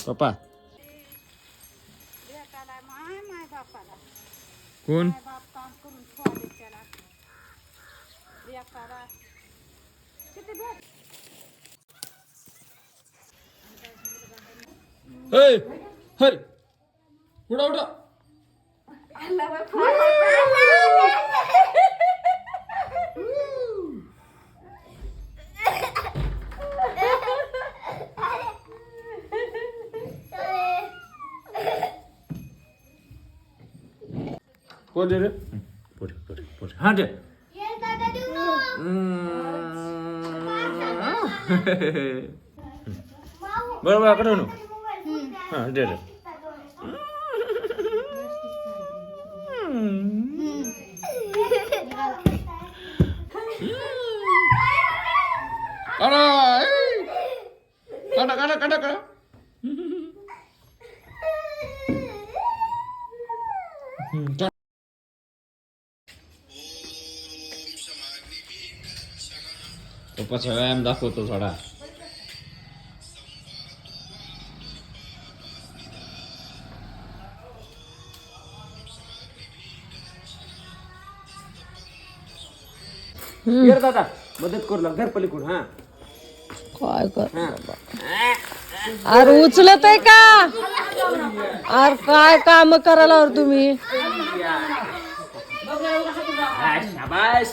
पप्पा कोण हर उडा उडा पोरे रे पोरे पोरे पोरे हाँ दे बरोबर करो ना हाँ दे दे काढा काढा काढा काढा काढा पप्पाचा व्यायाम दाखवतो थोडा दादा मदत करू लाग घर पलीकडून हा काय कर अरे उचलत आहे का अरे काय काम करायला तुम्ही शाबाश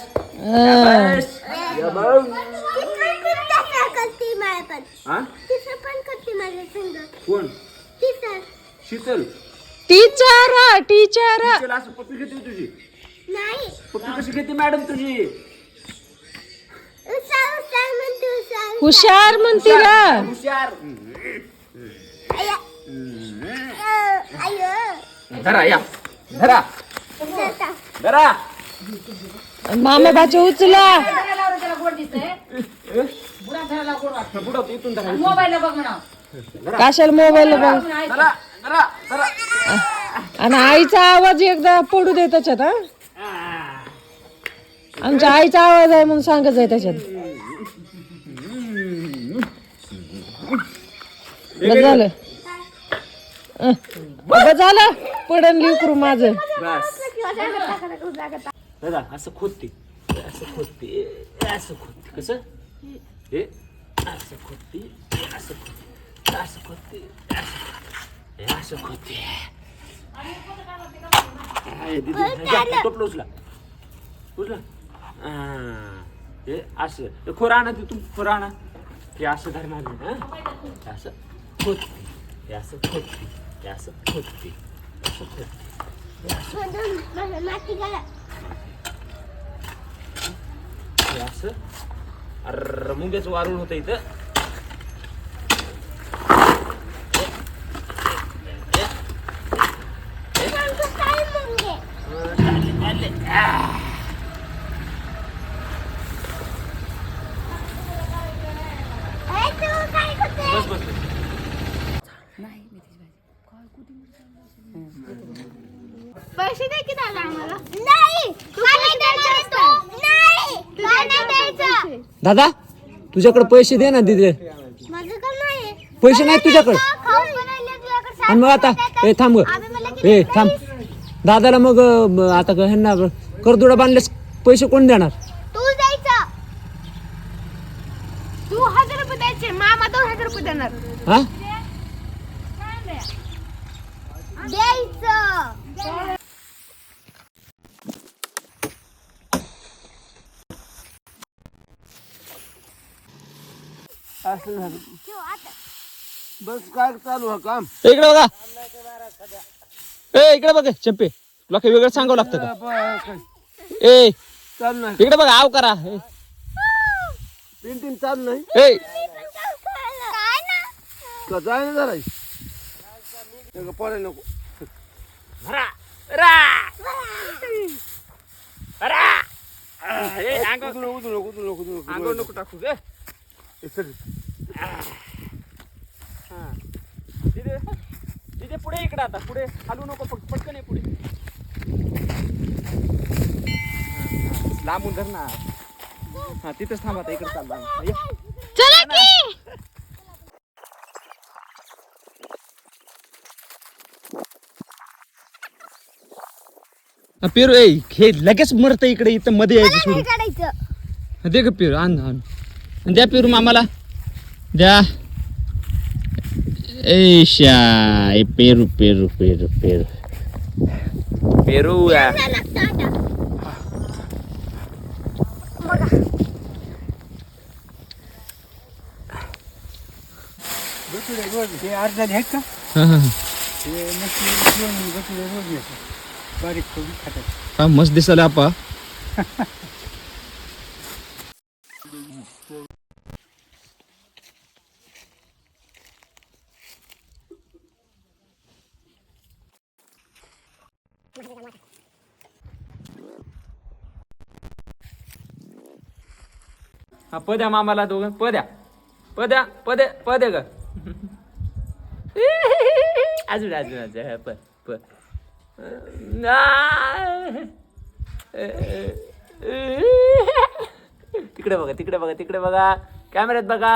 कोण शीतल टीचर टीचर असं पप्पी घेते तुझी पप्पी कशी घेते मॅडम तुझी हुशार म्हणती ना हुशार धरा या धरा धरा मामा बाचे उचला कशाला मोबाईल बघ आणि आईचा आवाज एकदा पडू दे त्याच्यात हा आमच्या आईचा आवाज आहे म्हणून सांगत आहे त्याच्यात बस झालं बस झालं पडन लिकरू माझं दादा असं खोदते असं खोदते असं खोदते कसं हे असं खोदते असं खोदते असं खोदते असं खोदते टोपलं उचला उचला हे असं खोर आणा ते तू खोर आणा हे असं धरणार असं खोदते हे असं खोदते हे असं खोदते असं खोदते असं अरे मुंग्याचं वारूळ होतं इथं बस बस पैसे दे की दादा आम्हाला नाही दादा तुझ्याकडे पैसे दे ना दिदे पैसे नाहीत तुझ्याकडे आणि मग आता ए थांब ए थांब दादाला मग आता ह्यांना करदुडा बांधल्यास पैसे कोण देणार तू द्यायचं 2000 रुपये द्यायचे मामा 2000 रुपये देणार हा द्यायचं असं झालं बस काय चालू हा काम इकडे बघा ए इकडे बघ चंपे तुला काही वेगळं सांगावं लागतं का ए चालू नाही इकडे बघा आव करा तीन चालू नाही ए का जाय ना जरा पळे नको अंगावर नको टाकू गे तिथे पुढे इकडे आता पुढे हलू नको फक्त पटकन आहे पुढे लांबून धर ना हा तिथेच थांब आता इकडे चालला चला की पेरू ए हे लगेच मरत इकडे इथं मध्ये यायचं सोडून. काढायचं दे ग पेरू आण आण द्या पेरू मामाला द्या ऐशा ए पेरू पेरू पेरू पेरू पेरू हे अर्धा आहेत का हा हा हे नक्की रोज येतो बारीक करून खातात हा मस्त दिसायला आपा हा पद्या मामाला दोघं पद्या पद्या पद्या पद्या ग अजून अजून अजून प प तिकडे बघा तिकडे बघा तिकडे बघा कॅमेऱ्यात बघा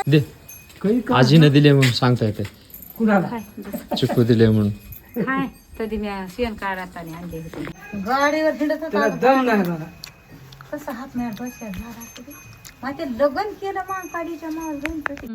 दे आजीने दिले म्हणून सांगता येते कुणाला चिकू दिले म्हणून हाय कधी मी शेण काढत आणि आणले होते गाडीवर हिंडत त्याला दम नाही मला कसं हात नाही बसल्या मग ते लग्न केलं मग काडीच्या माल जाऊन कधी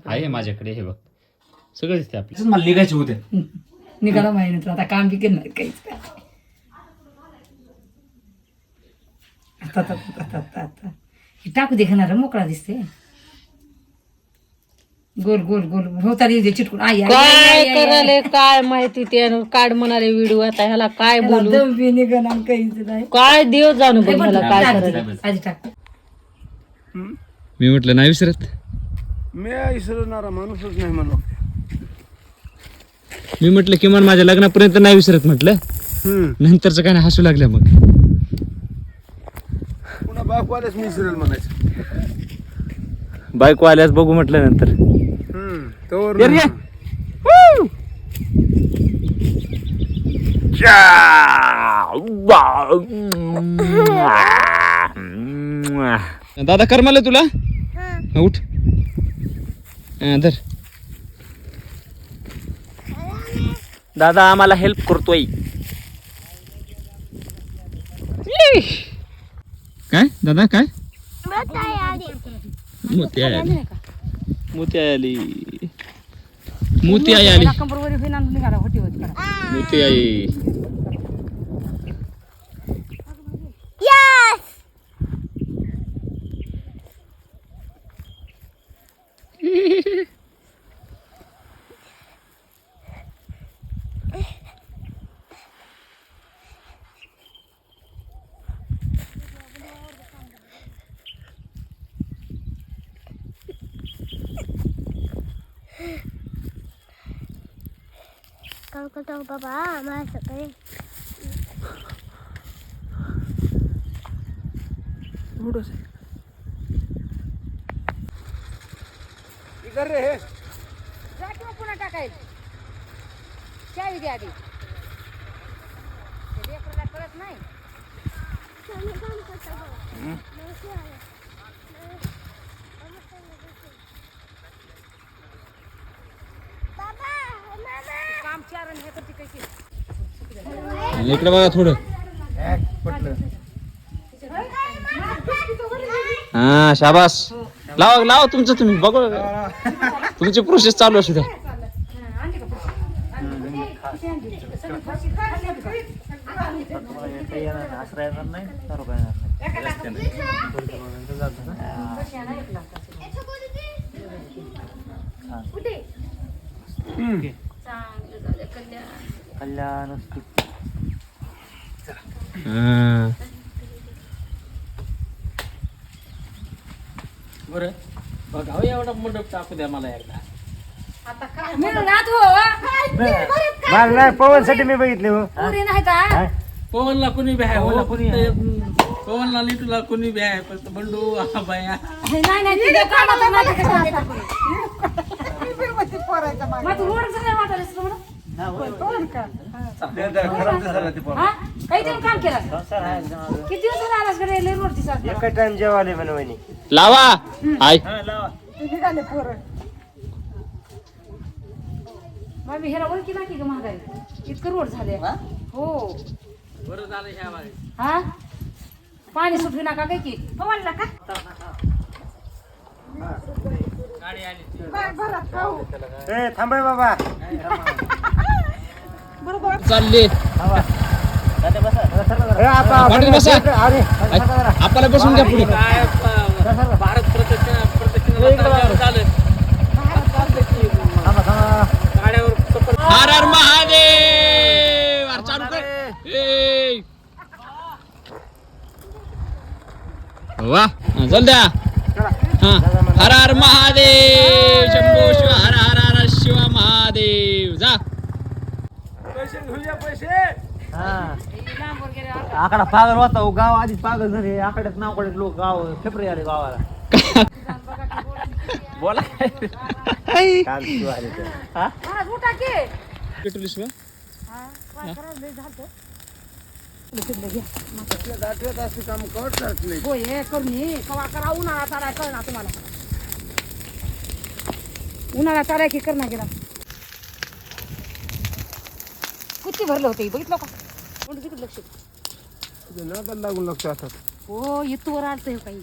आहे माझ्याकडे हे बघ सगळं दिसते आपलं मला निघायचे होते निघाला माहिती तर आता काम बी केलं नाही काहीच काय आता हे टाकू दे खाणार मोकळा दिसते गोल गोल गोल होतारी दे चिटकून आई काय करायले काय माहिती ते काढ म्हणाले व्हिडिओ आता ह्याला काय बोलू दम बी निघणार काहीच नाही काय देव जाणू बघ ह्याला काय करायला आधी टाक मी म्हटलं नाही विसरत मी विसरणारा माणूसच नाही म्हणून मी म्हटलं किमान माझ्या लग्नापर्यंत नाही विसरत म्हटलं नंतरच काय नाही हसू लागल्या मग पुन्हा बापवाल्याच मी विसरेल म्हणायचं बायको आल्यास बघू म्हटलं नंतर तोवर ये रे. दादा कर मला तुला हा, उठ हा, धर दादा आम्हाला हेल्प करतोय काय दादा काय मोती आली मोती आली मोती आई आली कंबरवर होईना निघाला होती होत करा मोती आई काम करतो बाबा मला सकाळी इधर रे हे पुन्हा टाकायचं चावी द्या आधी येत नाही. काम चार आणि हे करते काही इकडे बघा थोडं. हा शाबास. लावा लावा तुमचं तुम्ही बघू. तुमची प्रोसेस चालू असू द्या. कल्याण हा. बरं बघा एवढा मंडप टाकू द्या मला एकदा. मला नाही पवनसाठी मी बघितले हो. पवनला कोणी बी आहे मला कोणी पवनला लिटूला कोणी बी आहे फक्त बंडू हा बाया एका टाइम जेवाले म्हणे वहिनी. लावा आय. ह्याला ओळखी नाही की महागाई इतकं रोड झाले हो. बरं झालं ह्या बाई. हा पाणी सुटवी नका काय की पवनला का गाडी आली ए थांबाय बाबा. चालले. ए, आता पाटील बसा. अरे आपल्याला बसून घ्या पुढे. काय भारत प्रदक्षिणा झालं थांबा थांबा. गाड्यावर चप्पल हर हर महादेव. अरे चालू कर. ए. वा चल द्या. हा हर हर महादेव. शंभो शिव हर हर हर शिव महादेव. जा. पैसे घेऊया पैसे. आकडा पागल होता हो. गाव आधीच पागल झाले. आकड्यात नाव कडे लोक गाव फेफरे आले गावाला. बोला काल तू आले तर. उन्हाळा चालाय की करणार गेला किती भरलं होते बघितलं का तिकडे लक्ष लागून लक्ष आता. हो इथवर आलतंय काही